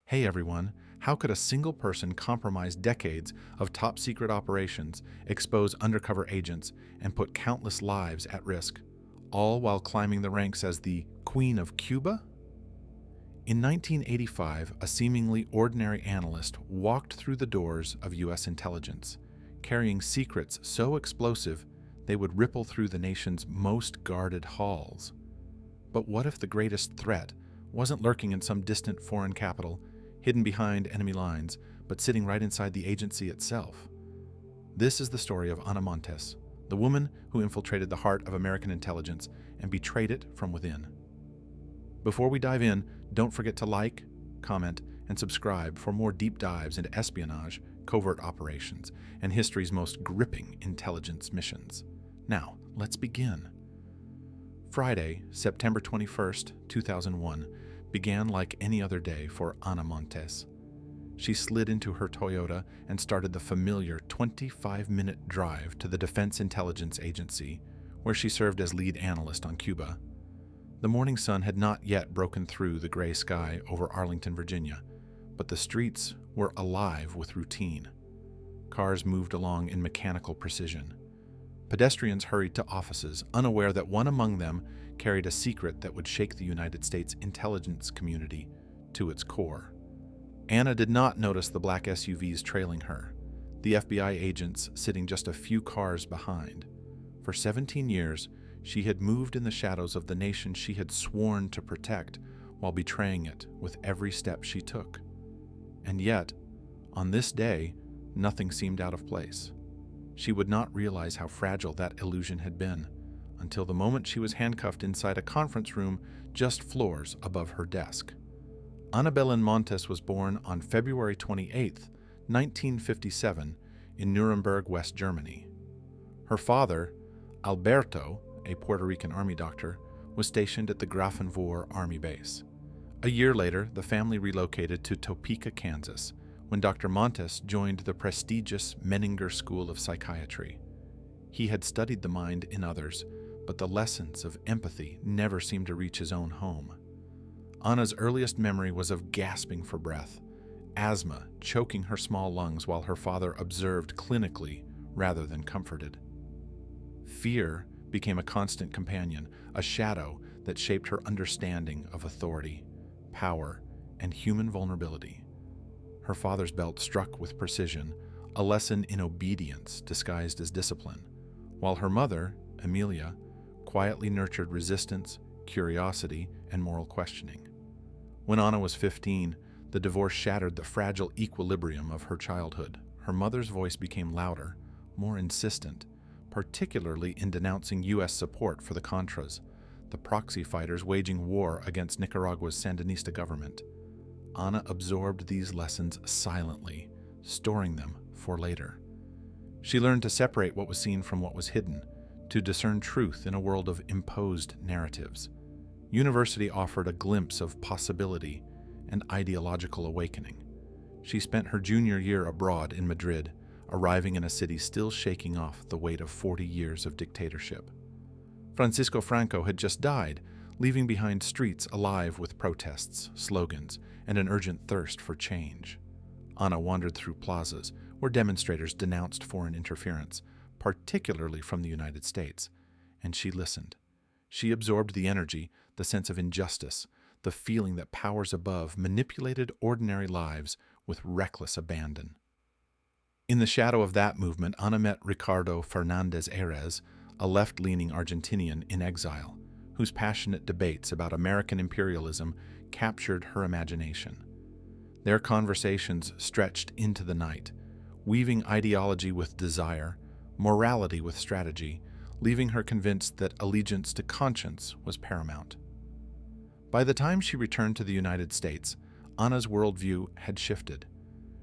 Hey everyone, how could a single person compromise decades of top secret operations, expose undercover agents, and put countless lives at risk, all while climbing the ranks as the Queen of Cuba? In 1985, a seemingly ordinary analyst walked through the doors of U.S. intelligence, carrying secrets so explosive they would ripple through the nation's most guarded halls. But what if the greatest threat wasn't lurking in some distant foreign capital, hidden behind enemy lines, but sitting right inside the agency itself? This is the story of Ana Montes, the woman who infiltrated the heart of American intelligence and betrayed it from within. Before we dive in, don't forget to like, comment, and subscribe for more deep dives into espionage, covert operations, and history's most gripping intelligence missions. Now, let's begin. Friday, September 21st, 2001, began like any other day for Ana Montes. She slid into her Toyota and started the familiar 25-minute drive to the Defense Intelligence Agency, where she served as lead analyst on Cuba. The morning sun had not yet broken through the gray sky over Arlington, Virginia, but the streets were alive with routine. Cars moved along in mechanical precision. Pedestrians hurried to offices, unaware that one among them carried a secret that would shake the United States intelligence community to its core. Anna did not notice the black SUVs trailing her, the FBI agents sitting just a few cars behind. For 17 years, she had moved in the shadows of the nation she had sworn to protect while betraying it with every step she took. And yet, on this day, nothing seemed out of place. She would not realize how fragile that illusion had been until the moment she was handcuffed inside a conference room just floors above her desk. Ana Montes was born on February 28, 1957, in Nuremberg, West Germany. Her father, Alberto, a Puerto Rican army doctor, was stationed at the Grafenwohr Army Base. A year later, the family relocated to Topeka, Kansas, when Dr. Montes joined the prestigious Menninger School of Psychiatry. He had studied the mind in others, but the lessons of empathy never seemed to reach his own home. Anna's earliest memory was of gasping for breath, asthma choking her small lungs while her father observed clinically rather than comforted. Fear became a constant companion, a shadow that shaped her understanding of authority, power, and human vulnerability. Her father's belt struck with precision, a lesson in obedience disguised as discipline, while her mother, Amelia, quietly nurtured resistance, curiosity, and moral questioning. When Anna was 15, the divorce shattered the fragile equilibrium of her childhood. Her mother's voice became louder, more insistent, particularly in denouncing U.S. support for the Contras, the proxy fighters waging war against Nicaragua's Sandinista government. Ana absorbed these lessons silently, storing them for later. She learned to separate what was seen from what was hidden, to discern truth in a world of imposed narratives. University offered a glimpse of possibility and ideological awakening. She spent her junior year abroad in Madrid, arriving in a city still shaking off the weight of 40 years of dictatorship. Francisco Franco had just died, leaving behind streets alive with protests, slogans, and an urgent thirst for change. Ana wandered through plazas where demonstrators denounced foreign interference, particularly from the United States, and she listened. She absorbed the energy, the sense of injustice, the feeling that powers above manipulated ordinary lives with reckless abandon. In the shadow of that movement, Ana met Ricardo Fernandez Ares, a left-leaning Argentinian in exile, whose passionate debates about American imperialism captured her imagination. Their conversations stretched into the night, weaving ideology with desire, morality with strategy, leaving her convinced that allegiance to conscience was paramount. By the time she returned to the United States, Ana's worldview had shifted.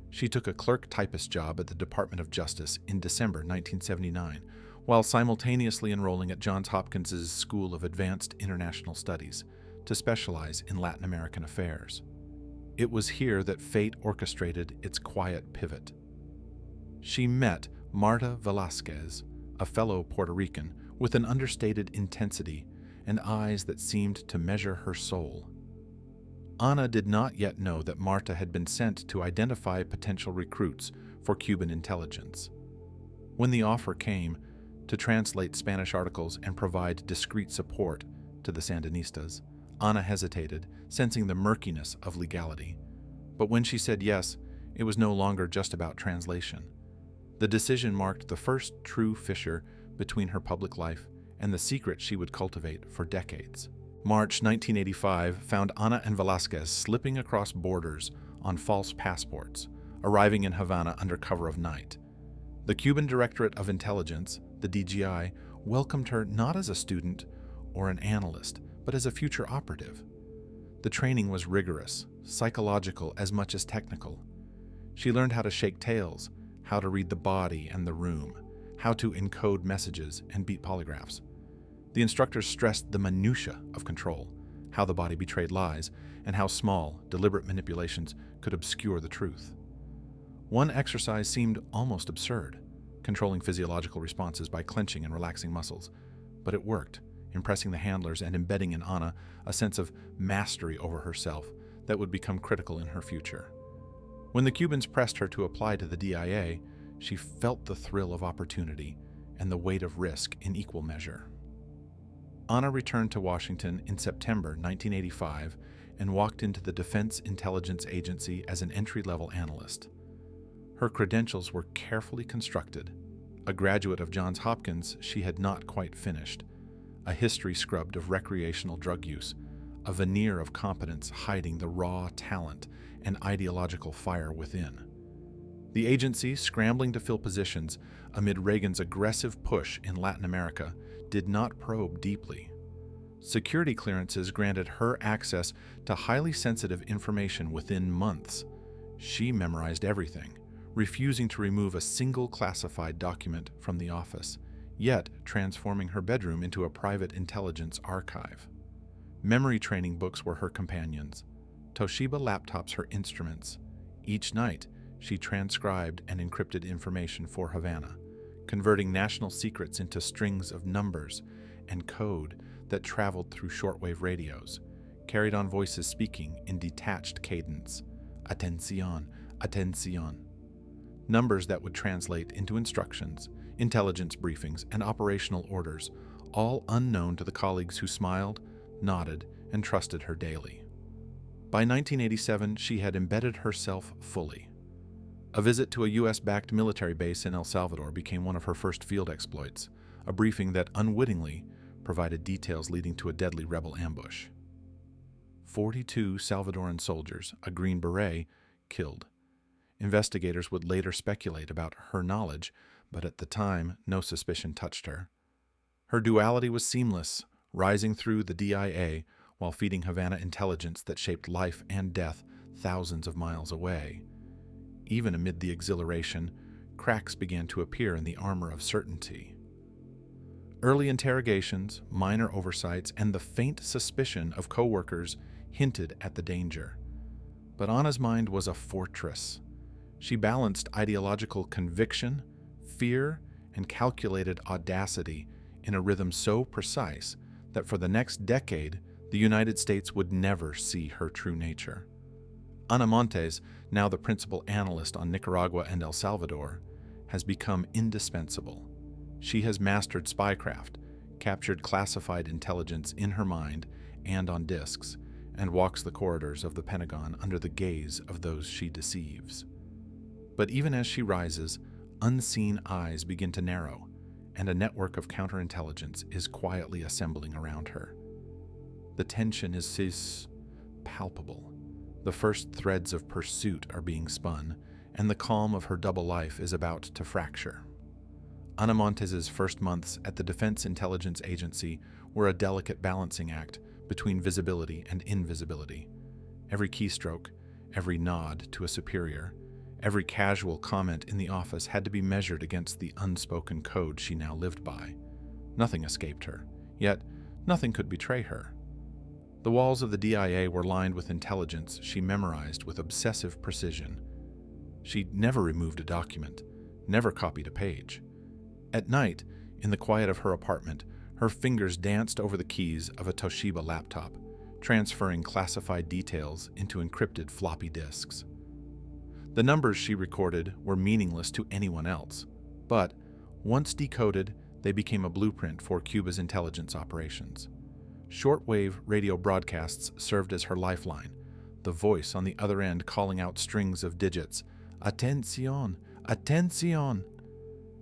She took a clerk typist job at the Department of Justice in December 1979, while simultaneously enrolling at Johns Hopkins' School of Advanced International Studies to specialize in Latin American affairs. It was here that fate orchestrated its quiet pivot. She met Marta Velázquez, a fellow Puerto Rican with an understated intensity and eyes that seemed to measure her soul. Ana did not yet know that Marta had been sent to identify potential recruits for Cuban intelligence. When the offer came to translate Spanish articles and provide discreet support to the Sandinistas, Ana hesitated, sensing the murkiness of legality. But when she said yes, it was no longer just about translation. The decision marked the first true fissure between her public life and the secret she would cultivate for decades. March 1985 found Ana and Velázquez slipping across borders on false passports, arriving in Havana under cover of night. The Cuban Directorate of Intelligence, the DGI, welcomed her not as a student or an analyst, but as a future operative. The training was rigorous, psychological as much as technical. She learned how to shake tails, how to read the body and the room, how to encode messages and beat polygraphs. The instructors stressed the minutiae of control, how the body betrayed lies, and how small, deliberate manipulations could obscure the truth. One exercise seemed almost absurd, controlling physiological responses by clenching and relaxing muscles. But it worked, impressing the handlers and embedding in Ana a sense of mastery over herself that would become critical in her future. When the Cubans pressed her to apply to the DIA, she felt the thrill of opportunity and the weight of risk in equal measure. Ana returned to Washington in September 1985 and walked into the Defense Intelligence Agency as an entry-level analyst. Her credentials were carefully constructed. A graduate of Johns Hopkins, she had not quite finished. A history scrubbed of recreational drug use, a veneer of competence hiding the raw talent and ideological fire within. The agency, scrambling to fill positions amid Reagan's aggressive push in Latin America, did not probe deeply. Security clearances granted her access to highly sensitive information within months. She memorized everything, refusing to remove a single classified document from the office, yet transforming her bedroom into a private intelligence archive. Memory training books were her companions, Toshiba laptops her instruments. Each night, she transcribed and encrypted information for Havana, converting national secrets into strings of numbers and code that traveled through shortwave radios, carried on voices speaking in detached cadence. Atención, atención. Numbers that would translate into instructions, intelligence briefings, and operational orders, all unknown to the colleagues who smiled, nodded, and trusted her daily. By 1987, she had embedded herself fully. A visit to a U.S.-backed military base in El Salvador became one of her first field exploits, a briefing that unwittingly provided details leading to a deadly rebel ambush. 42 Salvadoran soldiers, a Green Beret, killed. Investigators would later speculate about her knowledge, but at the time, no suspicion touched her. Her duality was seamless, rising through the DIA while feeding Havana intelligence that shaped life and death thousands of miles away. Even amid the exhilaration, cracks began to appear in the armor of certainty. Early interrogations, minor oversights, and the faint suspicion of co-workers hinted at the danger. But Ana's mind was a fortress. She balanced ideological conviction, fear, and calculated audacity in a rhythm so precise that for the next decade, the United States would never see her true nature. Ana Montes, now the principal analyst on Nicaragua and El Salvador, has become indispensable. She has mastered spycraft, captured classified intelligence in her mind and on disks, and walks the corridors of the Pentagon under the gaze of those she deceives. But even as she rises, unseen eyes begin to narrow, and a network of counterintelligence is quietly assembling around her. The tension is palpable. The first threads of pursuit are being spun, and the calm of her double life is about to fracture. Ana Montes' first months at the Defense Intelligence Agency were a delicate balancing act between visibility and invisibility. Every keystroke, every nod to a superior, every casual comment in the office had to be measured against the unspoken code she now lived by. Nothing escaped her, yet nothing could betray her. The walls of the DIA were lined with intelligence she memorized with obsessive precision. She never removed a document, never copied a page. At night, in the quiet of her apartment, her fingers danced over the keys of a Toshiba laptop, transferring classified details into encrypted floppy disks. The numbers she recorded were meaningless to anyone else, but once decoded, they became a blueprint for Cuba's intelligence operations. Shortwave radio broadcasts served as her lifeline, the voice on the other end calling out strings of digits. Atención! Atención!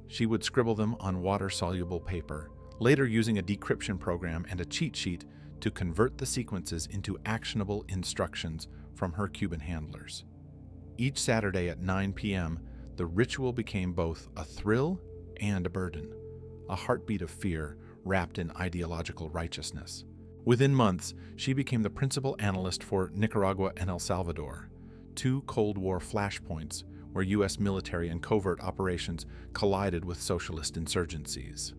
She would scribble them on water-soluble paper, later using a decryption program and a cheat sheet to convert the sequences into actionable instructions from her Cuban handlers. Each Saturday at 9 p.m., the ritual became both a thrill and a burden, a heartbeat of fear wrapped in ideological righteousness. Within months, she became the principal analyst for Nicaragua and El Salvador, two Cold War flashpoints where U.S. military and covert operations collided with socialist insurgencies.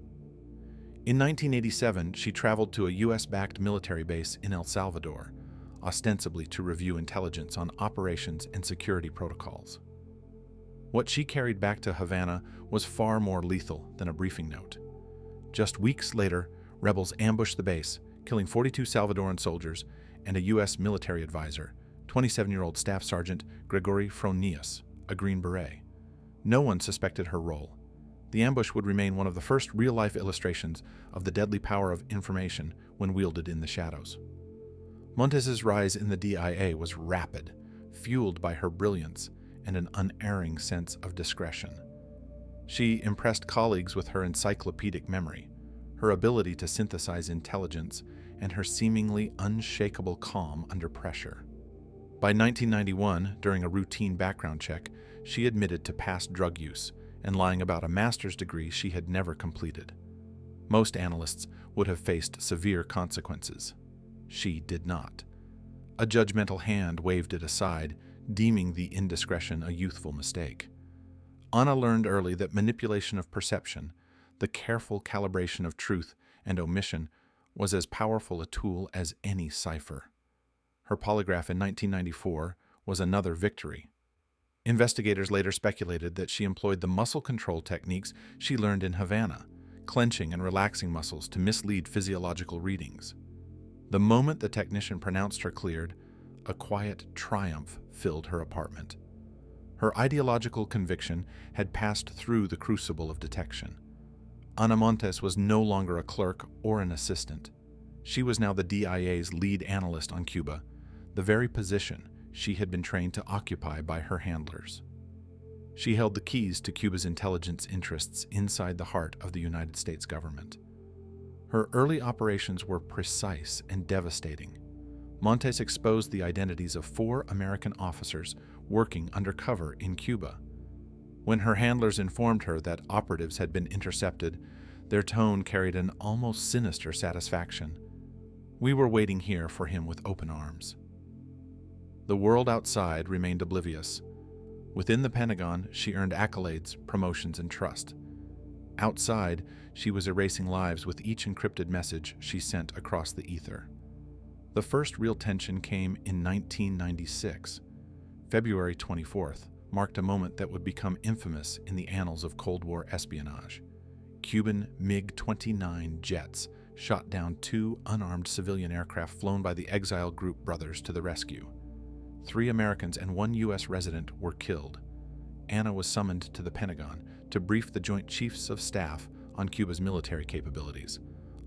In 1987, she traveled to a U.S.-backed military base in El Salvador, ostensibly to review intelligence on operations and security protocols. What she carried back to Havana was far more lethal than a briefing note. Just weeks later, rebels ambushed the base, killing 42 Salvadoran soldiers and a U.S. military advisor, 27-year-old Staff Sergeant Gregory Fronius, a Green Beret. No one suspected her role. The ambush would remain one of the first real-life illustrations of the deadly power of information when wielded in the shadows. Montes's rise in the DIA was rapid, fueled by her brilliance and an unerring sense of discretion. She impressed colleagues with her encyclopedic memory, her ability to synthesize intelligence, and her seemingly unshakable calm under pressure. By 1991, during a routine background check, she admitted to past drug use and lying about a master's degree she had never completed. Most analysts would have faced severe consequences. She did not. A judgmental hand waved it aside, deeming the indiscretion a youthful mistake. Ana learned early that manipulation of perception, the careful calibration of truth and omission, was as powerful a tool as any cipher. Her polygraph in 1994 was another victory. Investigators later speculated that she employed the muscle control techniques she learned in Havana, clenching and relaxing muscles to mislead physiological readings. The moment the technician pronounced her cleared, a quiet triumph filled her apartment. Her ideological conviction had passed through the crucible of detection. Ana Montes was no longer a clerk or an assistant. She was now the DIA's lead analyst on Cuba, the very position she had been trained to occupy by her handlers. She held the keys to Cuba's intelligence interests inside the heart of the United States government. Her early operations were precise and devastating. Montes exposed the identities of 4 American officers working undercover in Cuba. When her handlers informed her that operatives had been intercepted, their tone carried an almost sinister satisfaction. We were waiting here for him with open arms. The world outside remained oblivious. Within the Pentagon, she earned accolades, promotions, and trust. Outside, she was erasing lives with each encrypted message she sent across the ether. The first real tension came in 1996. February 24th marked a moment that would become infamous in the annals of Cold War espionage. Cuban MiG-29 jets shot down 2 unarmed civilian aircraft flown by the exile group Brothers to the Rescue. 3 Americans and 1 U.S. resident were killed. Ana was summoned to the Pentagon to brief the Joint Chiefs of Staff on Cuba's military capabilities,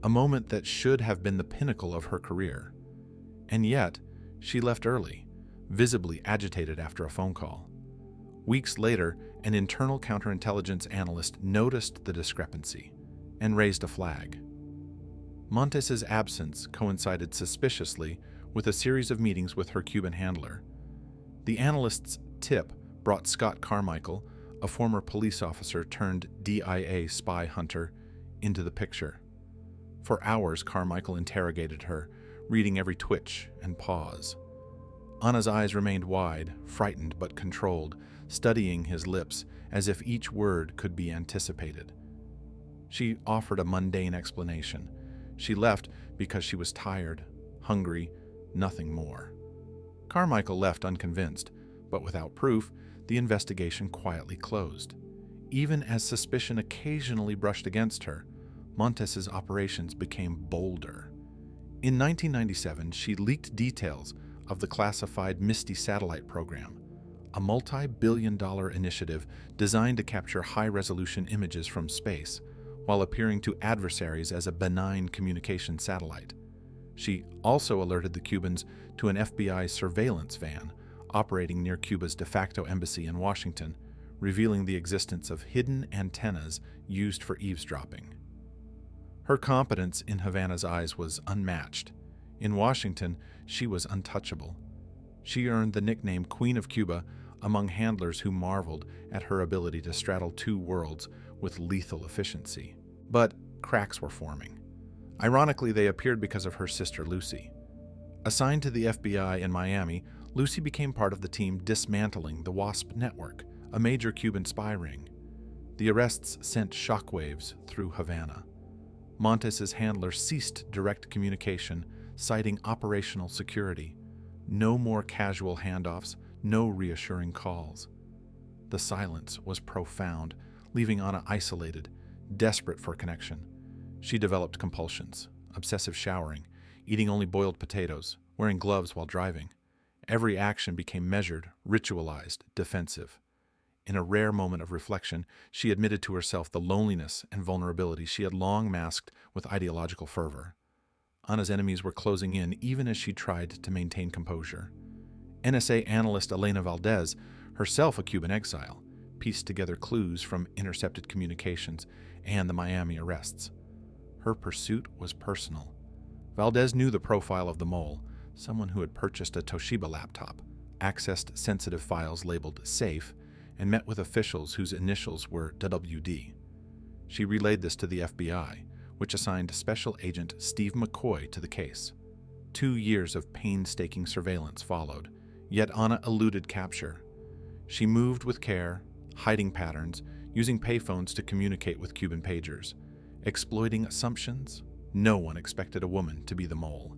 a moment that should have been the pinnacle of her career. And yet, she left early, visibly agitated after a phone call. Weeks later, an internal counterintelligence analyst noticed the discrepancy and raised a flag. Montes's absence coincided suspiciously with a series of meetings with her Cuban handler. The analyst's tip brought Scott Carmichael, a former police officer turned DIA spy hunter, into the picture. For hours, Carmichael interrogated her, reading every twitch and pause. Ana's eyes remained wide, frightened but controlled, studying his lips as if each word could be anticipated. She offered a mundane explanation. She left because she was tired, hungry, nothing more. Carmichael left unconvinced, but without proof, the investigation quietly closed. Even as suspicion occasionally brushed against her, Montes's operations became bolder. In 1997, she leaked details of the classified Misty satellite program, a multi-billion-dollar initiative designed to capture high-resolution images from space while appearing to adversaries as a benign communication satellite. She also alerted the Cubans to an FBI surveillance van operating near Cuba's de facto embassy in Washington, revealing the existence of hidden antennas used for eavesdropping. Her competence in Havana's eyes was unmatched. In Washington, she was untouchable. She earned the nickname Queen of Cuba among handlers who marveled at her ability to straddle two worlds with lethal efficiency. But cracks were forming. Ironically, they appeared because of her sister Lucy. Assigned to the FBI in Miami, Lucy became part of the team dismantling the WASP network, a major Cuban spy ring. The arrests sent shockwaves through Havana. Montes's handler ceased direct communication, citing operational security. No more casual handoffs, no reassuring calls. The silence was profound, leaving Ana isolated, desperate for connection. She developed compulsions, obsessive showering, eating only boiled potatoes, wearing gloves while driving. Every action became measured, ritualized, defensive. In a rare moment of reflection, she admitted to herself the loneliness and vulnerability she had long masked with ideological fervor. Ana's enemies were closing in even as she tried to maintain composure. NSA analyst Elena Valdez, herself a Cuban exile, pieced together clues from intercepted communications and the Miami arrests. Her pursuit was personal. Valdez knew the profile of the mole, someone who had purchased a Toshiba laptop, accessed sensitive files labeled safe, and met with officials whose initials were WD. She relayed this to the FBI, which assigned Special Agent Steve McCoy to the case. 2 years of painstaking surveillance followed, yet Ana eluded capture. She moved with care, hiding patterns, using payphones to communicate with Cuban pagers. Exploiting assumptions, no one expected a woman to be the mole.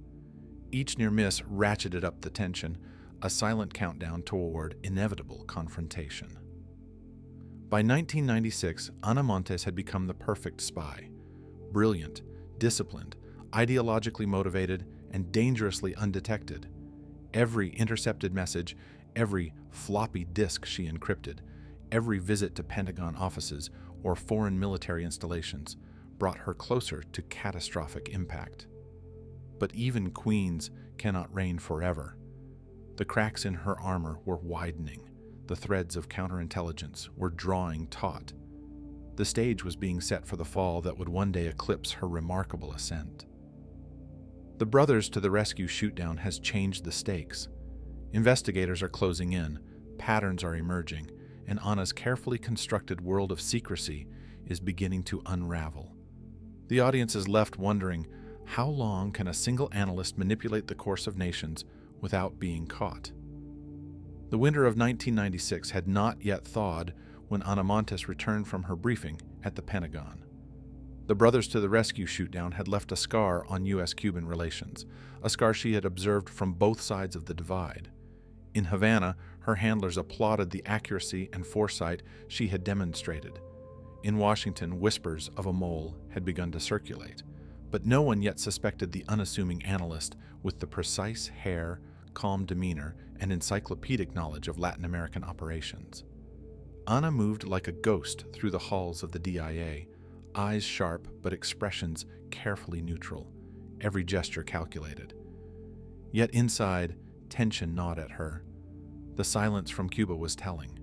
Each near miss ratcheted up the tension, a silent countdown toward inevitable confrontation. By 1996, Ana Montes had become the perfect spy. Brilliant, disciplined, ideologically motivated, and dangerously undetected. Every intercepted message, every floppy disk she encrypted, every visit to Pentagon offices or foreign military installations brought her closer to catastrophic impact. But even queens cannot reign forever. The cracks in her armor were widening. The threads of counterintelligence were drawing taut. The stage was being set for the fall that would one day eclipse her remarkable ascent. The Brothers to the Rescue shootdown has changed the stakes. Investigators are closing in, patterns are emerging, and Ana's carefully constructed world of secrecy is beginning to unravel. The audience is left wondering, how long can a single analyst manipulate the course of nations without being caught? The winter of 1996 had not yet thawed when Ana Montes returned from her briefing at the Pentagon. The Brothers to the Rescue shootdown had left a scar on U.S.-Cuban relations, a scar she had observed from both sides of the divide. In Havana, her handlers applauded the accuracy and foresight she had demonstrated. In Washington, whispers of a mole had begun to circulate, but no one yet suspected the unassuming analyst with the precise hair, calm demeanor, and encyclopedic knowledge of Latin American operations. Ana moved like a ghost through the halls of the DIA, eyes sharp but expressions carefully neutral, every gesture calculated. Yet inside, tension gnawed at her. The silence from Cuba was telling.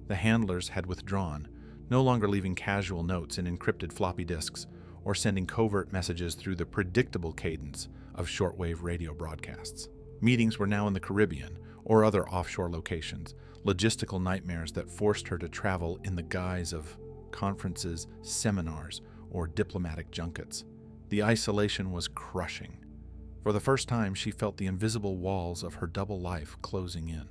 The handlers had withdrawn, no longer leaving casual notes in encrypted floppy disks or sending covert messages through the predictable cadence of shortwave radio broadcasts. Meetings were now in the Caribbean or other offshore locations, logistical nightmares that forced her to travel in the guise of conferences, seminars, or diplomatic junkets. The isolation was crushing. For the first time, she felt the invisible walls of her double life closing in.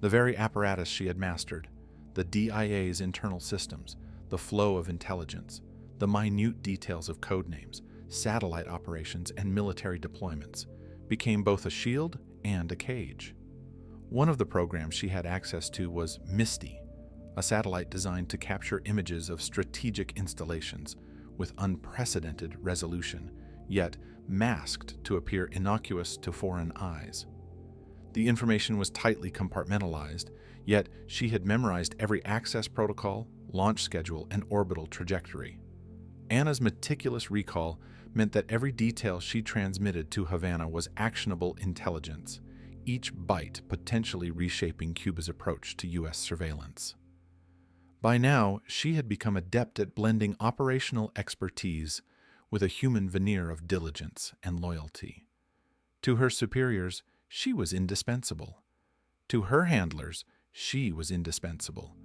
The very apparatus she had mastered, the DIA's internal systems, the flow of intelligence, the minute details of code names, satellite operations, and military deployments, became both a shield and a cage. One of the programs she had access to was Misty, a satellite designed to capture images of strategic installations with unprecedented resolution, yet masked to appear innocuous to foreign eyes. The information was tightly compartmentalized, yet she had memorized every access protocol, launch schedule, and orbital trajectory. Ana's meticulous recall meant that every detail she transmitted to Havana was actionable intelligence, each byte potentially reshaping Cuba's approach to U.S. surveillance. By now, she had become adept at blending operational expertise with a human veneer of diligence and loyalty. To her superiors, she was indispensable. To her handlers, she was indispensable.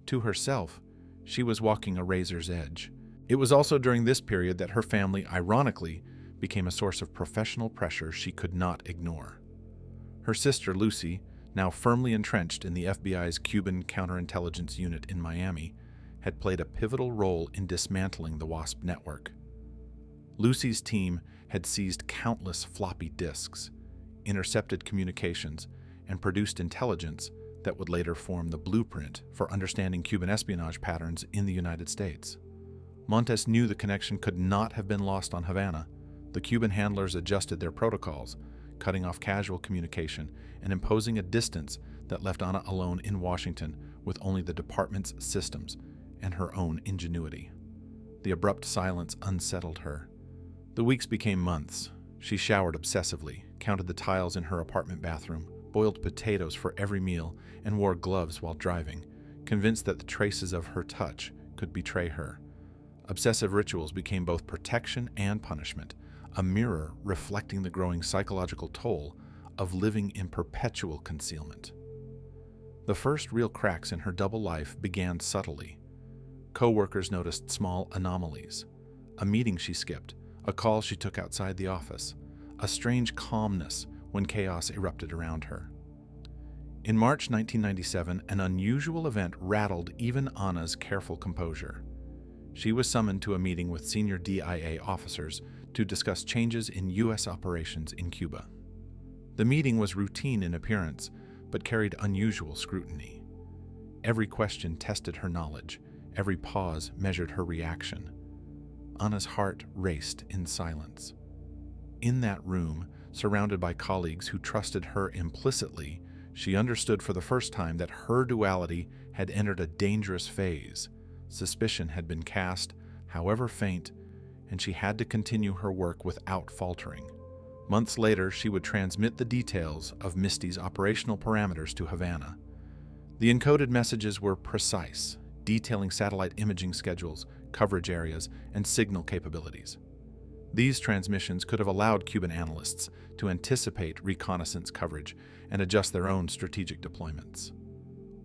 To herself, she was walking a razor's edge. It was also during this period that her family, ironically, became a source of professional pressure she could not ignore. Her sister, Lucy, now firmly entrenched in the FBI's Cuban counterintelligence unit in Miami, had played a pivotal role in dismantling the WASP network. Lucy's team had seized countless floppy disks, intercepted communications, and produced intelligence that would later form the blueprint for understanding Cuban espionage patterns in the United States. Montes knew the connection could not have been lost on Havana. The Cuban handlers adjusted their protocols, cutting off casual communication and imposing a distance that left Ana alone in Washington with only the department's systems and her own ingenuity. The abrupt silence unsettled her. The weeks became months. She showered obsessively, counted the tiles in her apartment bathroom, boiled potatoes for every meal, and wore gloves while driving, convinced that the traces of her touch could betray her. Obsessive rituals became both protection and punishment, a mirror reflecting the growing psychological toll of living in perpetual concealment. The first real cracks in her double life began subtly. Co-workers noticed small anomalies: a meeting she skipped, a call she took outside the office, a strange calmness when chaos erupted around her. In March 1997, an unusual event rattled even Ana's careful composure. She was summoned to a meeting with senior DIA officers to discuss changes in U.S. operations in Cuba. The meeting was routine in appearance, but carried unusual scrutiny. Every question tested her knowledge, every pause measured her reaction. Ana's heart raced in silence. In that room, surrounded by colleagues who trusted her implicitly, she understood for the first time that her duality had entered a dangerous phase. Suspicion had been cast, however faint, and she had to continue her work without faltering. Months later, she would transmit the details of Misty's operational parameters to Havana. The encoded messages were precise, detailing satellite imaging schedules, coverage areas, and signal capabilities. These transmissions could have allowed Cuban analysts to anticipate reconnaissance coverage and adjust their own strategic deployments.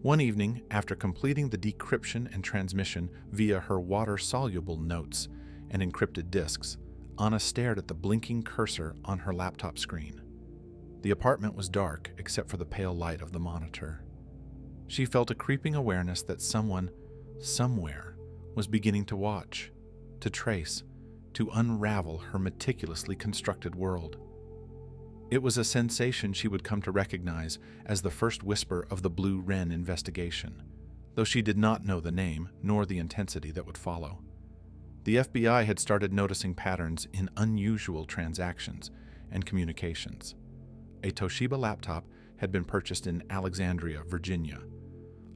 One evening, after completing the decryption and transmission via her water-soluble notes and encrypted disks, Ana stared at the blinking cursor on her laptop screen. The apartment was dark except for the pale light of the monitor. She felt a creeping awareness that someone, somewhere, was beginning to watch, to trace, to unravel her meticulously constructed world. It was a sensation she would come to recognize as the first whisper of the Blue Wren investigation, though she did not know the name nor the intensity that would follow. The FBI had started noticing patterns in unusual transactions and communications. A Toshiba laptop had been purchased in Alexandria, Virginia,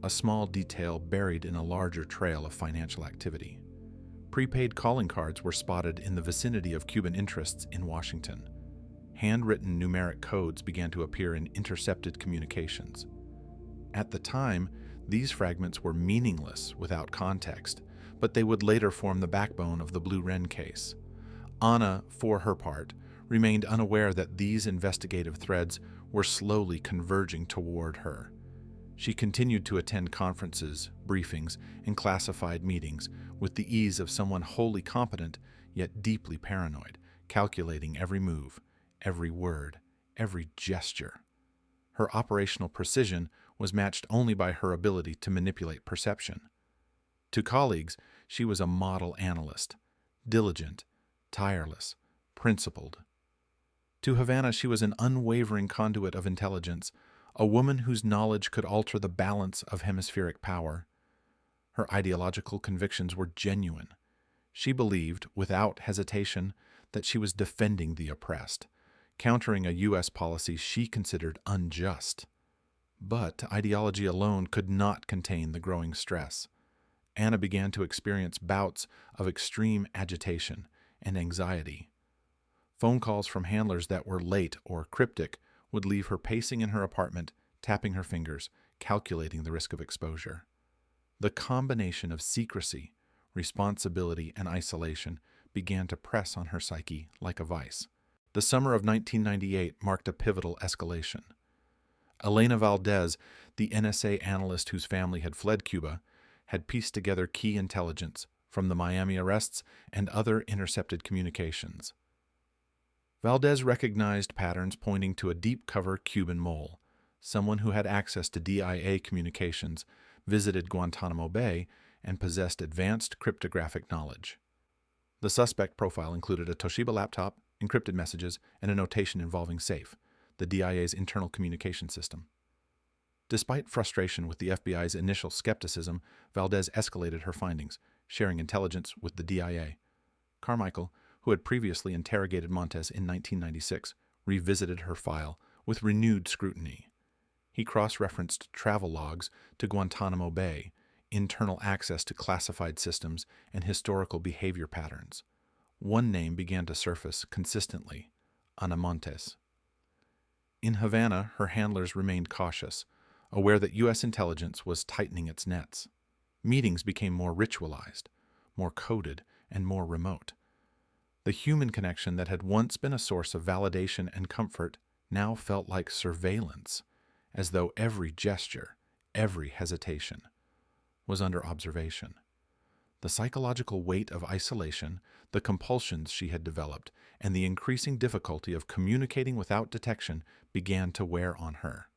a small detail buried in a larger trail of financial activity. Prepaid calling cards were spotted in the vicinity of Cuban interests in Washington. Handwritten numeric codes began to appear in intercepted communications. At the time, these fragments were meaningless without context, but they would later form the backbone of the Blue Wren case. Ana, for her part, remained unaware that these investigative threads were slowly converging toward her. She continued to attend conferences, briefings, and classified meetings with the ease of someone wholly competent yet deeply paranoid, calculating every move, every word, every gesture. Her operational precision was matched only by her ability to manipulate perception. To colleagues, she was a model analyst, diligent, tireless, principled. To Havana, she was an unwavering conduit of intelligence, a woman whose knowledge could alter the balance of hemispheric power. Her ideological convictions were genuine. She believed, without hesitation, that she was defending the oppressed, countering a U.S. policy she considered unjust. But ideology alone could not contain the growing stress. Ana began to experience bouts of extreme agitation and anxiety. Phone calls from handlers that were late or cryptic would leave her pacing in her apartment, tapping her fingers, calculating the risk of exposure. The combination of secrecy, responsibility, and isolation began to press on her psyche like a vice. The summer of 1998 marked a pivotal escalation. Elena Valdez, the NSA analyst whose family had fled Cuba, had pieced together key intelligence from the Miami arrests and other intercepted communications. Valdez recognized patterns pointing to a deep-cover Cuban mole, someone who had access to DIA communications, visited Guantanamo Bay, and possessed advanced cryptographic knowledge. The suspect profile included a Toshiba laptop, encrypted messages, and a notation involving SAFE, the DIA's internal communication system. Despite frustration with the FBI's initial skepticism, Valdez escalated her findings, sharing intelligence with the DIA. Carmichael, who had previously interrogated Montes in 1996, revisited her file with renewed scrutiny. He cross-referenced travel logs to Guantanamo Bay, internal access to classified systems, and historical behavior patterns. One name began to surface consistently: Ana Montes. In Havana, her handlers remained cautious, aware that U.S. intelligence was tightening its nets. Meetings became more ritualized, more coded, and more remote. The human connection that had once been a source of validation and comfort now felt like surveillance, as though every gesture, every hesitation, was under observation. The psychological weight of isolation, the compulsions she had developed, and the increasing difficulty of communicating without detection began to wear on her.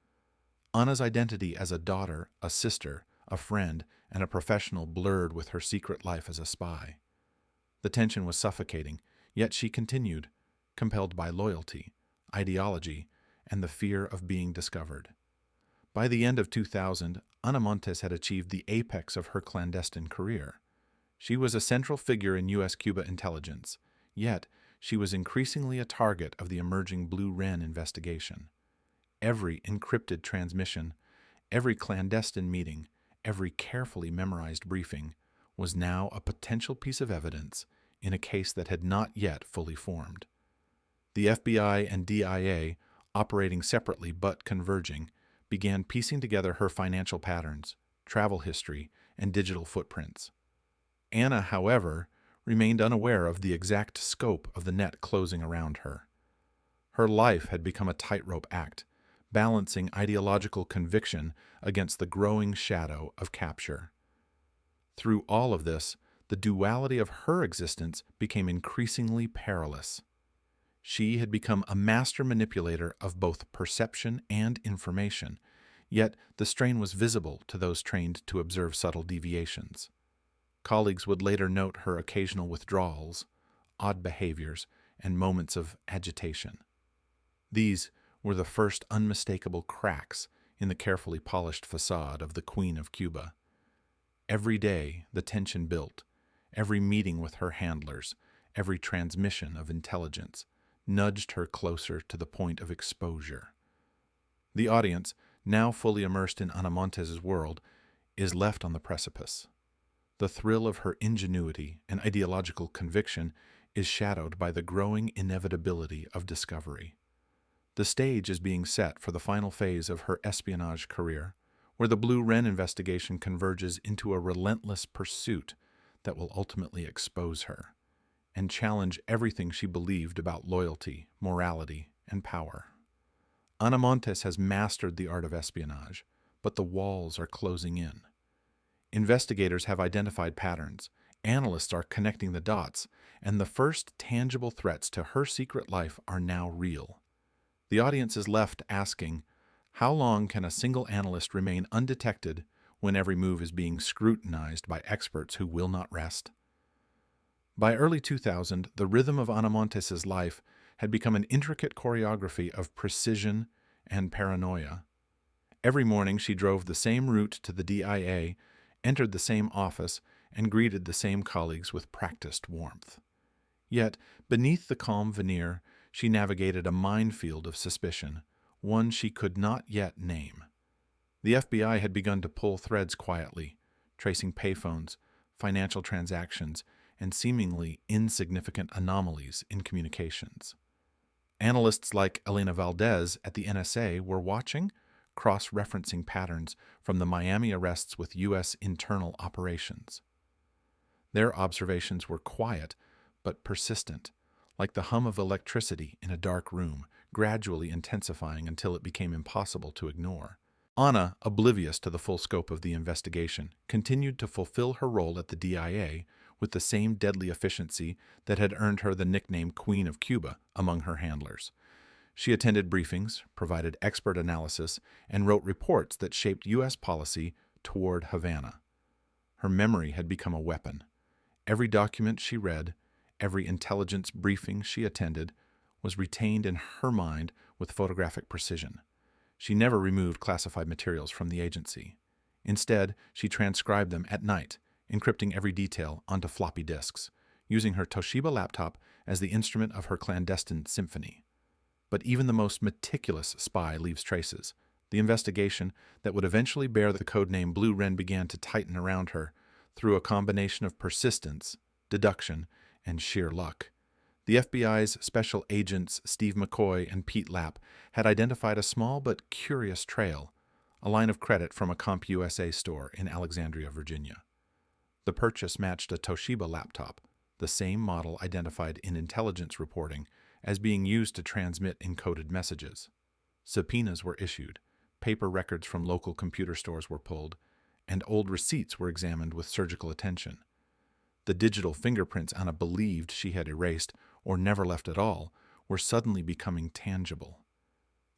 Ana's identity as a daughter, a sister, a friend, and a professional blurred with her secret life as a spy. The tension was suffocating, yet she continued, compelled by loyalty, ideology, and the fear of being discovered. By the end of 2000, Ana Montes had achieved the apex of her clandestine career. She was a central figure in U.S.-Cuba intelligence, yet she was increasingly a target of the emerging Blue Wren investigation. Every encrypted transmission, every clandestine meeting, every carefully memorized briefing was now a potential piece of evidence in a case that had not yet fully formed. The FBI and DIA, operating separately but converging, began piecing together her financial patterns, travel history, and digital footprints. Ana, however, remained unaware of the exact scope of the net closing around her. Her life had become a tightrope act, balancing ideological conviction against the growing shadow of capture. Through all of this, the duality of her existence became increasingly perilous. She had become a master manipulator of both perception and information, yet the strain was visible to those trained to observe subtle deviations. Colleagues would later note her occasional withdrawals, odd behaviors, and moments of agitation. These were the first unmistakable cracks in the carefully polished facade of the Queen of Cuba. Every day the tension built, every meeting with her handlers, every transmission of intelligence nudged her closer to the point of exposure. The audience, now fully immersed in Ana Montes' world, is left on the precipice. The thrill of her ingenuity and ideological conviction is shadowed by the growing inevitability of discovery. The stage is being set for the final phase of her espionage career, where the Blue Wren investigation converges into a relentless pursuit that will ultimately expose her and challenge everything she believed about loyalty, morality, and power. Ana Montes has mastered the art of espionage, but the walls are closing in. Investigators have identified patterns, analysts are connecting the dots, and the first tangible threats to her secret life are now real. The audience is left asking, how long can a single analyst remain undetected when every move is being scrutinized by experts who will not rest? By early 2000, the rhythm of Ana Montes' life had become an intricate choreography of precision and paranoia. Every morning she drove the same route to the DIA, entered the same office, and greeted the same colleagues with practiced warmth. Yet, beneath the calm veneer, she navigated a minefield of suspicion, one she could not yet name. The FBI had begun to pull threads quietly, tracing payphones, financial transactions, and seemingly insignificant anomalies in communications. Analysts like Elena Valdez at the NSA were watching, cross-referencing patterns from the Miami arrests with U.S. internal operations. Their observations were quiet but persistent, like the hum of electricity in a dark room, gradually intensifying until it became impossible to ignore. Ana, oblivious to the full scope of the investigation, continued to fulfill her role at the DIA with the same deadly efficiency that had earned her the nickname Queen of Cuba among her handlers. She attended briefings, provided expert analysis, and wrote reports that shaped U.S. policy toward Havana. Her memory had become a weapon. Every document she read, every intelligence briefing she attended, was retained in her mind with photographic precision. She never removed classified materials from the agency. Instead, she transcribed them at night, encrypting every detail onto floppy disks, using her Toshiba laptop as the instrument of her clandestine symphony. But even the most meticulous spy leaves traces. The investigation that would eventually bear the codename Blue Wren began to tighten around her through a combination of persistence, deduction, and sheer luck. The FBI's special agents Steve McCoy and Pete Lapp had identified a small but curious trail, a line of credit from a CompUSA store in Alexandria, Virginia. The purchase matched a Toshiba laptop, the same model identified in intelligence reporting as being used to transmit encoded messages. Subpoenas were issued, paper records from local computer stores were pulled, and old receipts were examined with surgical attention. The digital fingerprints Anna believed she had erased or never left at all were suddenly becoming tangible.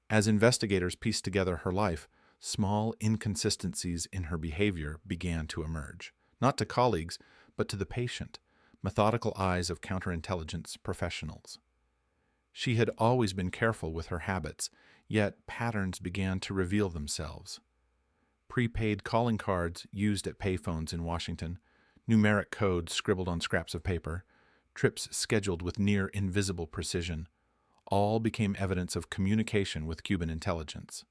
As investigators pieced together her life, small inconsistencies in her behavior began to emerge, not to colleagues, but to the patient, methodical eyes of counterintelligence professionals. She had always been careful with her habits, yet patterns began to reveal themselves. Prepaid calling cards used at payphones in Washington, numeric codes scribbled on scraps of paper, trips scheduled with near-invisible precision, all became evidence of communication with Cuban intelligence.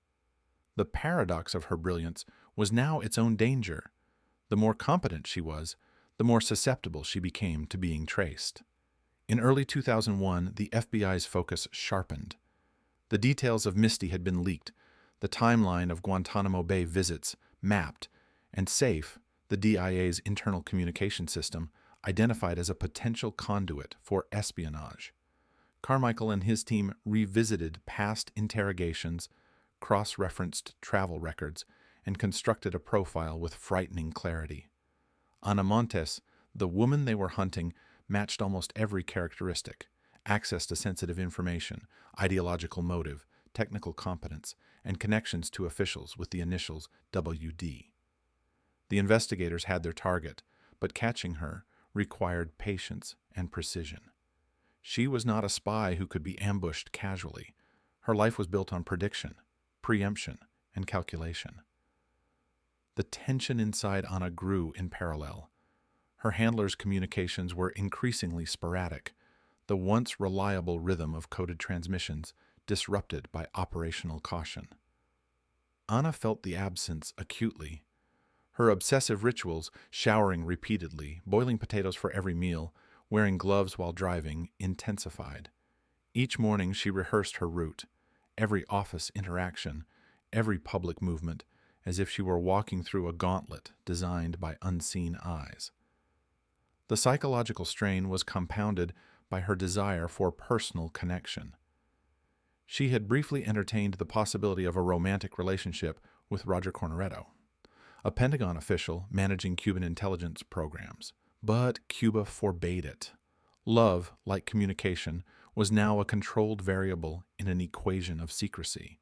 The paradox of her brilliance was now its own danger. The more competent she was, the more susceptible she became to being traced. In early 2001, the FBI's focus sharpened. The details of Misty had been leaked, the timeline of Guantanamo Bay visits mapped, and SAFE, the DIA's internal communication system, identified as a potential conduit for espionage. Carmichael and his team revisited past interrogations, cross-referenced travel records, and constructed a profile with frightening clarity. Ana Montes, the woman they were hunting, matched almost every characteristic: access to sensitive information, ideological motive, technical competence, and connections to officials with the initials WD. The investigators had their target, but catching her required patience and precision. She was not a spy who could be ambushed casually. Her life was built on prediction, preemption, and calculation. The tension inside Ana grew in parallel. Her handlers' communications were increasingly sporadic, the once reliable rhythm of coded transmissions disrupted by operational caution. Ana felt the absence acutely. Her obsessive rituals, showering repeatedly, boiling potatoes for every meal, wearing gloves while driving, intensified. Each morning she rehearsed her route, every office interaction, every public movement, as if she were walking through a gauntlet designed by unseen eyes. The psychological strain was compounded by her desire for personal connection. She had briefly entertained the possibility of a romantic relationship with Roger Corneretto, a Pentagon official managing Cuban intelligence programs. But Cuba forbade it. Love, like communication, was now a controlled variable in an equation of secrecy.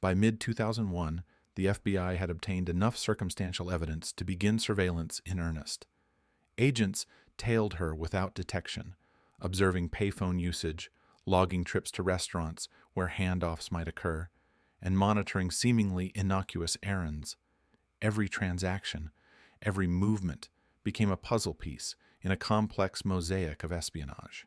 By mid-2001, the FBI had obtained enough circumstantial evidence to begin surveillance in earnest. Agents tailed her without detection, observing payphone usage, logging trips to restaurants where handoffs might occur, and monitoring seemingly innocuous errands. Every transaction, every movement became a puzzle piece in a complex mosaic of espionage.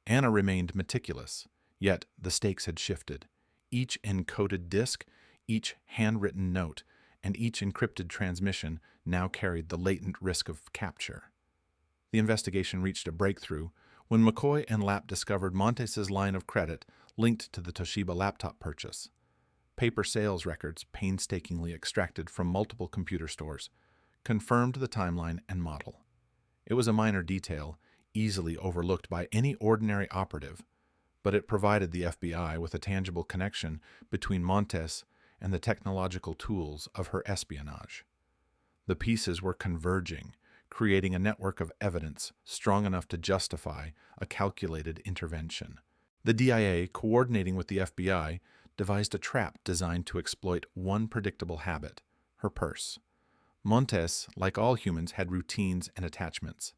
Ana remained meticulous, yet the stakes had shifted. Each encoded disk, each handwritten note, and each encrypted transmission now carried the latent risk of capture. The investigation reached a breakthrough when McCoy and Lapp discovered Montes's line of credit linked to the Toshiba laptop purchase. Paper sales records, painstakingly extracted from multiple computer stores, confirmed the timeline and model. It was a minor detail, easily overlooked by any ordinary operative, but it provided the FBI with a tangible connection between Montes and the technological tools of her espionage. The pieces were converging, creating a network of evidence strong enough to justify a calculated intervention. The DIA, coordinating with the FBI, devised a trap designed to exploit one predictable habit: her purse. Montes, like all humans, had routines and attachments.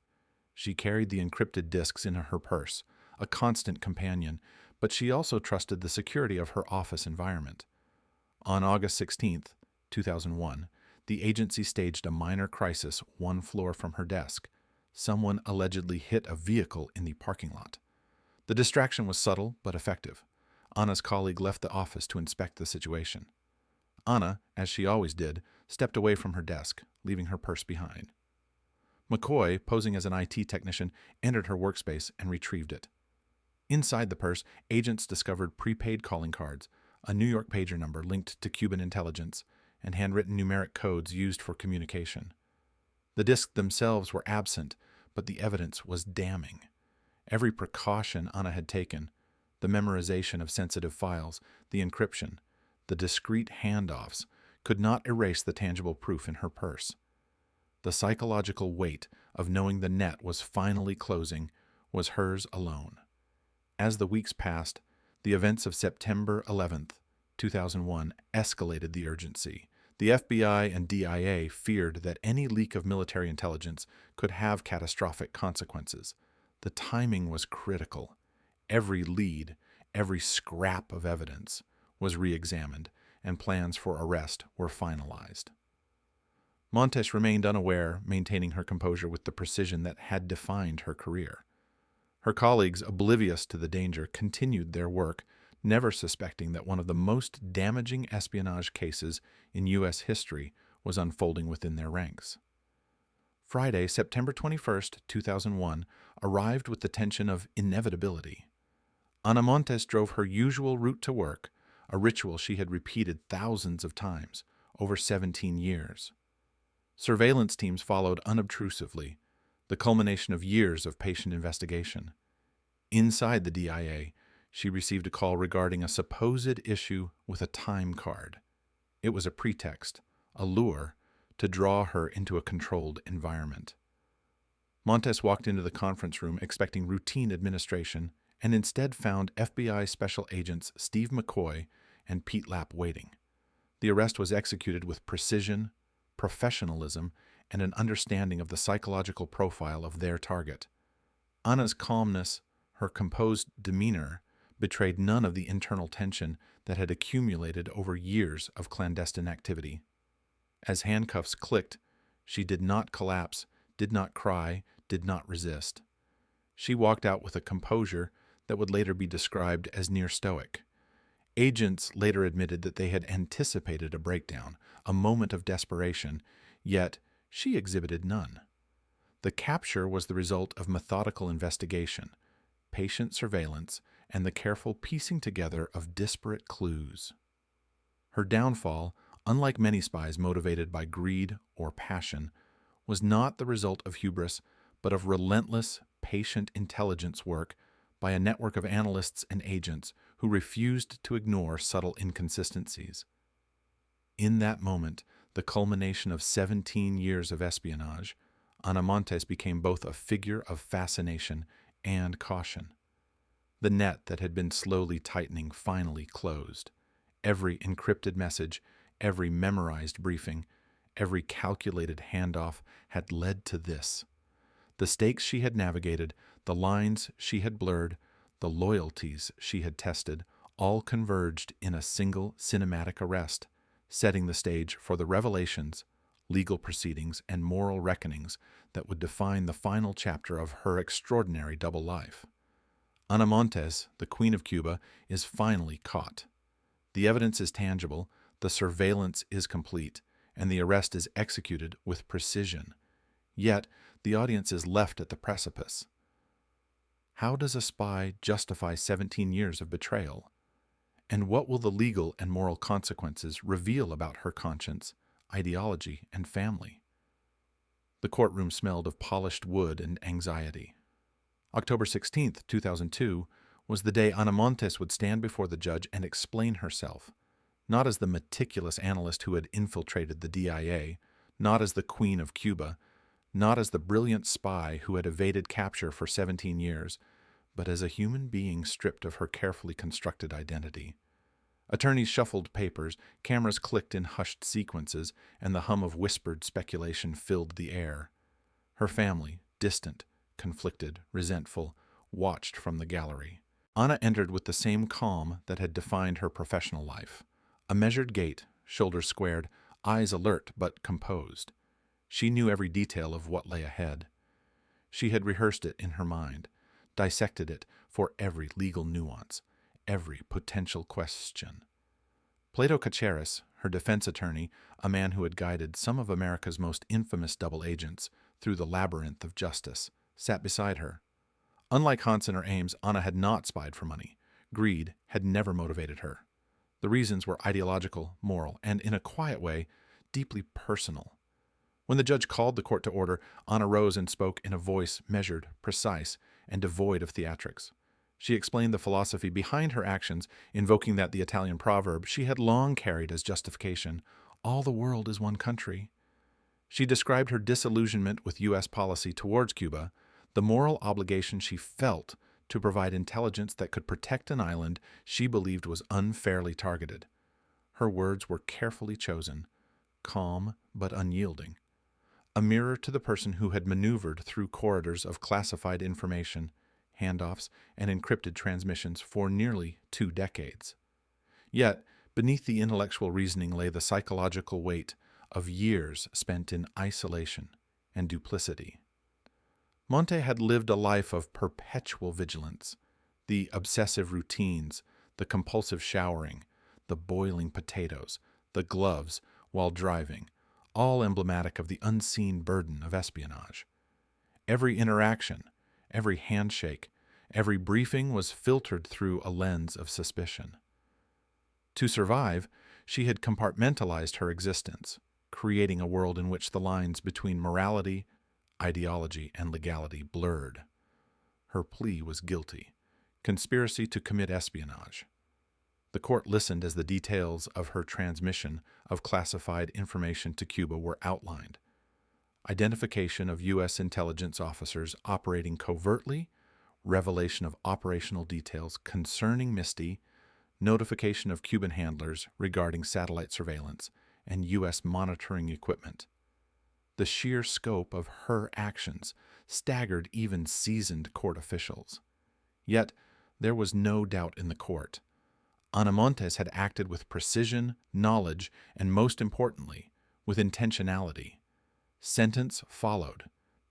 She carried the encrypted disks in her purse, a constant companion, but she also trusted the security of her office environment. On August 16, 2001, the agency staged a minor crisis one floor from her desk. Someone allegedly hit a vehicle in the parking lot. The distraction was subtle but effective. Ana's colleague left the office to inspect the situation. Ana, as she always did, stepped away from her desk, leaving her purse behind. McCoy, posing as an IT technician, entered her workspace and retrieved it. Inside the purse, agents discovered prepaid calling cards, a New York pager number linked to Cuban intelligence, and handwritten numeric codes used for communication. The disks themselves were absent, but the evidence was damning. Every precaution Ana had taken, the memorization of sensitive files, the encryption, the discreet handoffs, could not erase the tangible proof in her purse. The psychological weight of knowing the net was finally closing was hers alone. As the weeks passed, the events of September 11th, 2001 escalated the urgency. The FBI and DIA feared that any leak of military intelligence could have catastrophic consequences. The timing was critical. Every lead, every scrap of evidence was re-examined, and plans for arrest were finalized. Montes remained unaware, maintaining her composure with the precision that had defined her career. Her colleagues, oblivious to the danger, continued their work, never suspecting that one of the most damaging espionage cases in U.S. history was unfolding within their ranks. Friday, September 21st, 2001, arrived with the tension of inevitability. Ana Montes drove her usual route to work, a ritual she had repeated thousands of times over 17 years. Surveillance teams followed unobtrusively, the culmination of years of patient investigation. Inside the DIA, she received a call regarding a supposed issue with a time card. It was a pretext, a lure, to draw her into a controlled environment. Montes walked into the conference room expecting routine administration and instead found FBI Special Agents Steve McCoy and Pete Lapp waiting. The arrest was executed with precision, professionalism, and an understanding of the psychological profile of their target. Ana's calmness, her composed demeanor, betrayed none of the internal tension that had accumulated over years of clandestine activity. As handcuffs clicked, she did not collapse, did not cry, did not resist. She walked out with a composure that would later be described as near stoic. Agents later admitted that they had anticipated a breakdown, a moment of desperation, yet she exhibited none. The capture was the result of methodical investigation, patient surveillance, and the careful piecing together of disparate clues. Her downfall, unlike many spies motivated by greed or passion, was not the result of hubris, but of relentless, patient intelligence work by a network of analysts and agents who refused to ignore subtle inconsistencies. In that moment, the culmination of 17 years of espionage, Ana Montes became both a figure of fascination and caution. The net that had been slowly tightening finally closed. Every encrypted message, every memorized briefing, every calculated handoff had led to this. The stakes she had navigated, the lines she had blurred, the loyalties she had tested, all converged in a single cinematic arrest, setting the stage for the revelations, legal proceedings, and moral reckonings that would define the final chapter of her extraordinary double life. Ana Montes, the Queen of Cuba, is finally caught. The evidence is tangible, the surveillance is complete, and the arrest is executed with precision. Yet, the audience is left at the precipice. How does a spy justify 17 years of betrayal? And what will the legal and moral consequences reveal about her conscience, ideology, and family? The courtroom smelled of polished wood and anxiety. October 16, 2002, was the day Ana Montes would stand before the judge and explain herself, not as the meticulous analyst who had infiltrated the DIA, not as the Queen of Cuba, not as the brilliant spy who had evaded capture for 17 years, but as a human being stripped of her carefully constructed identity. Attorneys shuffled papers, cameras clicked in hushed sequences, and the hum of whispered speculation filled the air. Her family, distant, conflicted, resentful, watched from the gallery. Ana entered with the same calm that had defined her professional life. A measured gait, shoulders squared, eyes alert but composed. She knew every detail of what lay ahead. She had rehearsed it in her mind, dissected it for every legal nuance, every potential question. Plato Caceres, her defense attorney, a man who had guided some of America's most infamous double agents through the labyrinth of justice, sat beside her. Unlike Hansen or Ames, Ana had not spied for money. Greed had never motivated her. The reasons were ideological, moral, and, in a quiet way, deeply personal. When the judge called the court to order, Ana rose and spoke in a voice measured, precise, and devoid of theatrics. She explained the philosophy behind her actions, invoking that the Italian proverb she had long carried as justification, "All the world is one country." She described her disillusionment with U.S. policy towards Cuba, the moral obligation she felt to provide intelligence that could protect an island she believed was unfairly targeted. Her words were carefully chosen, calm but unyielding, a mirror to the person who had maneuvered through corridors of classified information, handoffs, and encrypted transmissions for nearly 2 decades. Yet, beneath the intellectual reasoning lay the psychological weight of years spent in isolation and duplicity. Monte had lived a life of perpetual vigilance, the obsessive routines, the compulsive showering, the boiling potatoes, the gloves while driving, all emblematic of the unseen burden of espionage. Every interaction, every handshake, every briefing was filtered through a lens of suspicion. To survive, she had compartmentalized her existence, creating a world in which the lines between morality, ideology, and legality blurred. Her plea was guilty, conspiracy to commit espionage. The court listened as the details of her transmission of classified information to Cuba were outlined. Identification of U.S. intelligence officers operating covertly, revelation of operational details concerning Misty, notification of Cuban handlers regarding satellite surveillance, and U.S. monitoring equipment. The sheer scope of her actions staggered even seasoned court officials. Yet, there was no doubt in the court. Ana Montes had acted with precision, knowledge, and most importantly, with intentionality. Sentence followed,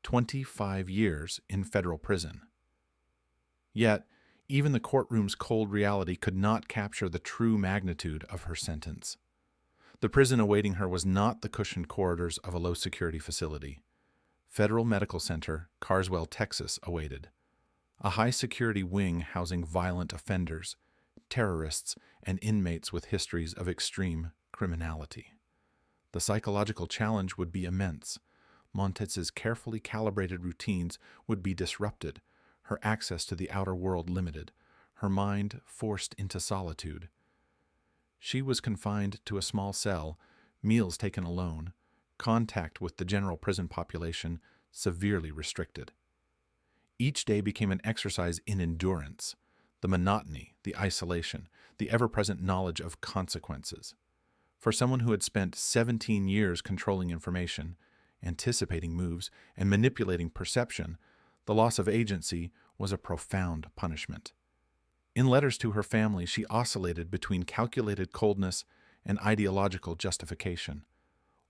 25 years in federal prison. Yet, even the courtroom's cold reality could not capture the true magnitude of her sentence. The prison awaiting her was not the cushioned corridors of a low-security facility. Federal Medical Center, Carswell, Texas, awaited. A high-security wing housing violent offenders, terrorists, and inmates with histories of extreme criminality. The psychological challenge would be immense. Montes's carefully calibrated routines would be disrupted, her access to the outer world limited, her mind forced into solitude. She was confined to a small cell, meals taken alone, contact with the general prison population severely restricted. Each day became an exercise in endurance, the monotony, the isolation, the ever-present knowledge of consequences. For someone who had spent 17 years controlling information, anticipating moves, and manipulating perception, the loss of agency was a profound punishment. In letters to her family, she oscillated between calculated coldness and ideological justification.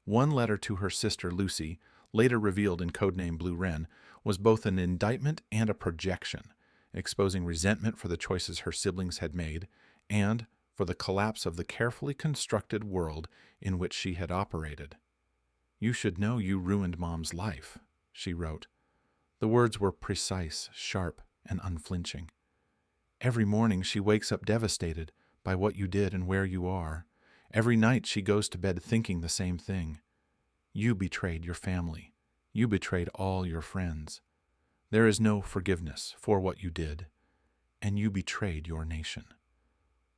One letter to her sister Lucy, later revealed in codename Blue Wren, was both an indictment and a projection, exposing resentment for the choices her siblings had made and for the collapse of the carefully constructed world in which she had operated. "You should know you ruined Mom's life," she wrote. The words were precise, sharp, and unflinching. "Every morning she wakes up devastated by what you did and where you are. Every night she goes to bed thinking the same thing. You betrayed your family. You betrayed all your friends. There is no forgiveness for what you did, and you betrayed your nation."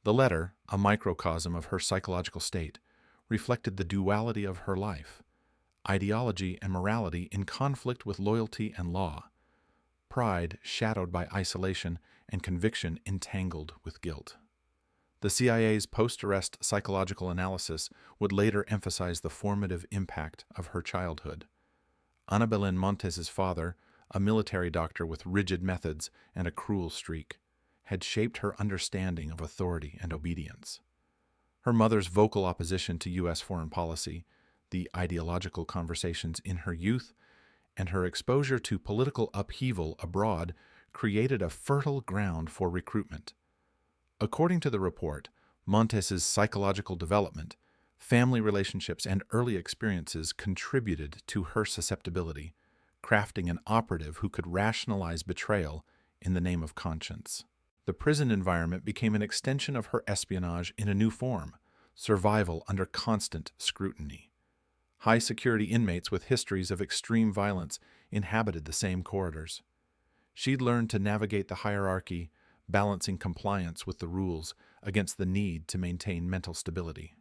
The letter, a microcosm of her psychological state, reflected the duality of her life: ideology and morality in conflict with loyalty and law, pride shadowed by isolation, and conviction entangled with guilt. The CIA's post-arrest psychological analysis would later emphasize the formative impact of her childhood. Ana Montes' father, a military doctor with rigid methods and a cruel streak, had shaped her understanding of authority and obedience. Her mother's vocal opposition to U.S. foreign policy, the ideological conversations in her youth, and her exposure to political upheaval abroad created a fertile ground for recruitment. According to the report, Montes's psychological development, family relationships, and early experiences contributed to her susceptibility, crafting an operative who could rationalize betrayal in the name of conscience. The prison environment became an extension of her espionage in a new form: survival under constant scrutiny. High-security inmates with histories of extreme violence inhabited the same corridors. She'd learned to navigate the hierarchy, balancing compliance with the rules against the need to maintain mental stability.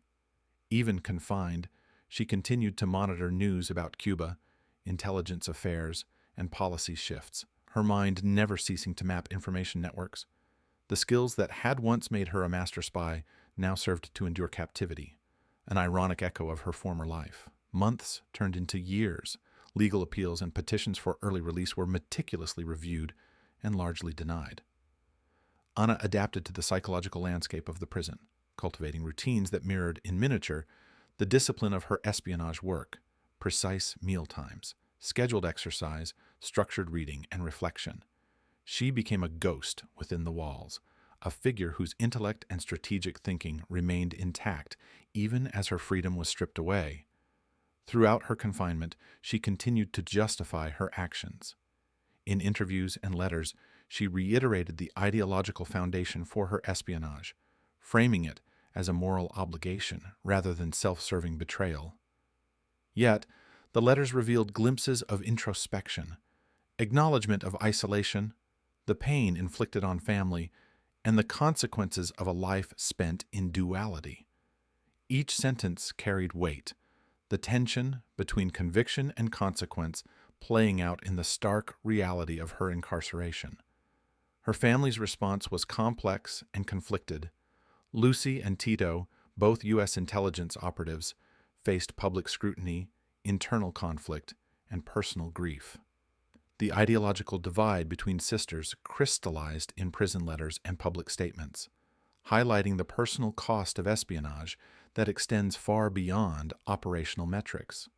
Even confined, she continued to monitor news about Cuba, intelligence affairs, and policy shifts, her mind never ceasing to map information networks. The skills that had once made her a master spy now served to endure captivity, an ironic echo of her former life. Months turned into years. Legal appeals and petitions for early release were meticulously reviewed and largely denied. Ana adapted to the psychological landscape of the prison, cultivating routines that mirrored in miniature the discipline of her espionage work: precise meal times, scheduled exercise, structured reading, and reflection. She became a ghost within the walls, a figure whose intellect and strategic thinking remained intact even as her freedom was stripped away. Throughout her confinement, she continued to justify her actions. In interviews and letters, she reiterated the ideological foundation for her espionage, framing it as a moral obligation rather than self-serving betrayal. Yet, the letters revealed glimpses of introspection, acknowledgement of isolation, the pain inflicted on family, and the consequences of a life spent in duality. Each sentence carried weight, the tension between conviction and consequence playing out in the stark reality of her incarceration. Her family's response was complex and conflicted. Lucy and Tito, both U.S. intelligence operatives, faced public scrutiny, internal conflict, and personal grief. The ideological divide between sisters crystallized in prison letters and public statements, highlighting the personal cost of espionage that extends far beyond operational metrics.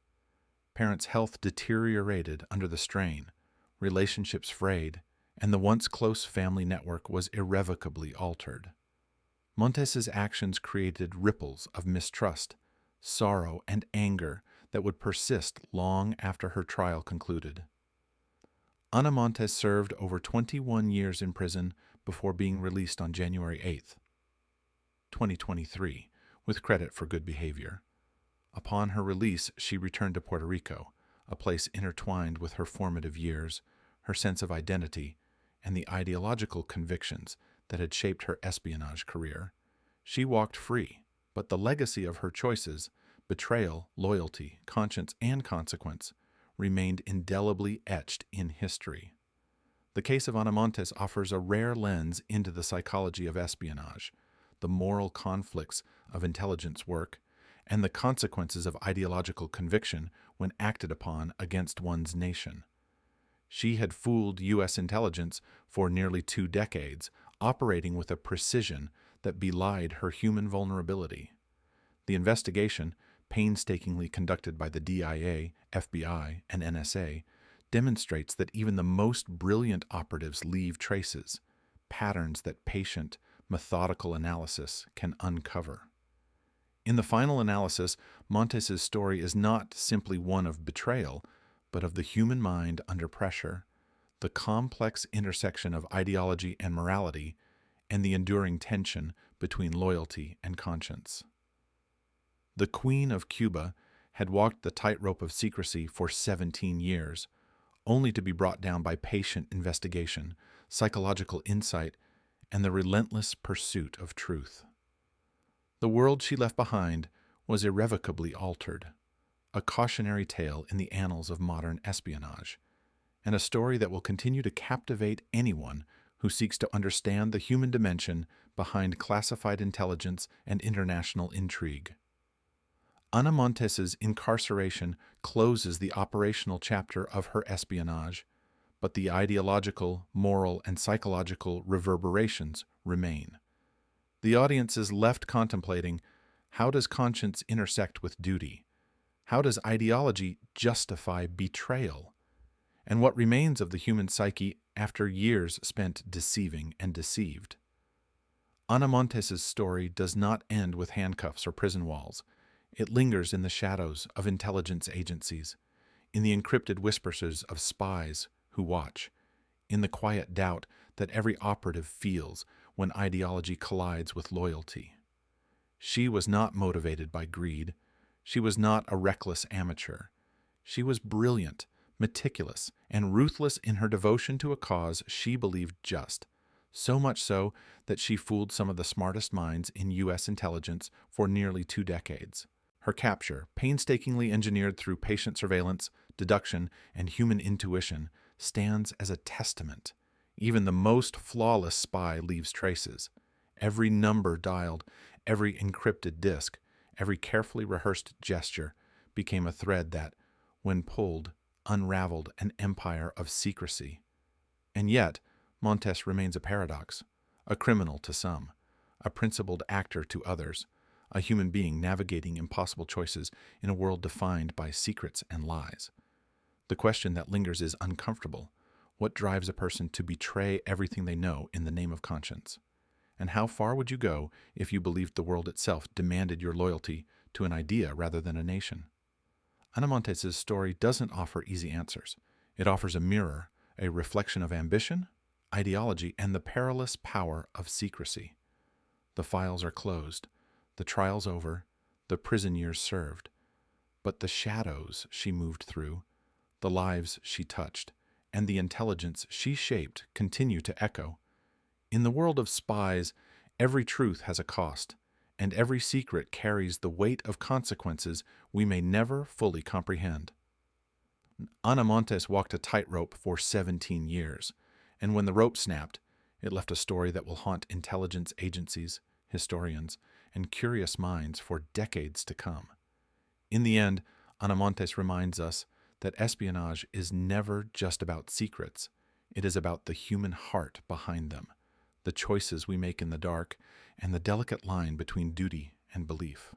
Parents' health deteriorated under the strain, relationships frayed, and the once close family network was irrevocably altered. Montes's actions created ripples of mistrust, sorrow, and anger that would persist long after her trial concluded. Ana Montes served over 21 years in prison before being released on January 8, 2023, with credit for good behavior. Upon her release, she returned to Puerto Rico, a place intertwined with her formative years, her sense of identity, and the ideological convictions that had shaped her espionage career. She walked free, but the legacy of her choices, betrayal, loyalty, conscience, and consequence, remained indelibly etched in history. The case of Ana Montes offers a rare lens into the psychology of espionage, the moral conflicts of intelligence work, and the consequences of ideological conviction when acted upon against one's nation. She had fooled U.S. intelligence for nearly 2 decades, operating with a precision that belied her human vulnerability. The investigation, painstakingly conducted by the DIA, FBI, and NSA, demonstrates that even the most brilliant operatives leave traces, patterns that patient, methodical analysis can uncover. In the final analysis, Montes's story is not simply one of betrayal, but of the human mind under pressure, the complex intersection of ideology and morality, and the enduring tension between loyalty and conscience. The Queen of Cuba had walked the tightrope of secrecy for 17 years, only to be brought down by patient investigation, psychological insight, and the relentless pursuit of truth. The world she left behind was irrevocably altered, a cautionary tale in the annals of modern espionage, and a story that will continue to captivate anyone who seeks to understand the human dimension behind classified intelligence and international intrigue. Ana Montes's incarceration closes the operational chapter of her espionage, but the ideological, moral, and psychological reverberations remain. The audience is left contemplating, how does conscience intersect with duty? How does ideology justify betrayal? And what remains of the human psyche after years spent deceiving and deceived? Ana Montes's story does not end with handcuffs or prison walls. It lingers in the shadows of intelligence agencies, in the encrypted whispers of spies who watch, in the quiet doubt that every operative feels when ideology collides with loyalty. She was not motivated by greed. She was not a reckless amateur. She was brilliant, meticulous, and ruthless in her devotion to a cause she believed just, so much so that she fooled some of the smartest minds in U.S. intelligence for nearly 2 decades. Her capture, painstakingly engineered through patient surveillance, deduction, and human intuition, stands as a testament. Even the most flawless spy leaves traces. Every number dialed, every encrypted disk, every carefully rehearsed gesture became a thread that, when pulled, unraveled an empire of secrecy. And yet, Montes remains a paradox, a criminal to some, a principled actor to others, a human being navigating impossible choices in a world defined by secrets and lies. The question that lingers is uncomfortable. What drives a person to betray everything they know in the name of conscience? And how far would you go if you believed the world itself demanded your loyalty to an idea rather than a nation? Ana Montes' story doesn't offer easy answers. It offers a mirror, a reflection of ambition, ideology, and the perilous power of secrecy. The files are closed, the trials over, the prison years served. But the shadows she moved through, the lives she touched, and the intelligence she shaped continue to echo. In the world of spies, every truth has a cost, and every secret carries the weight of consequences we may never fully comprehend. Ana Montes walked a tightrope for 17 years, and when the rope snapped, it left a story that will haunt intelligence agencies, historians, and curious minds for decades to come. In the end, Ana Montes reminds us that espionage is never just about secrets. It is about the human heart behind them, the choices we make in the dark, and the delicate line between duty and belief.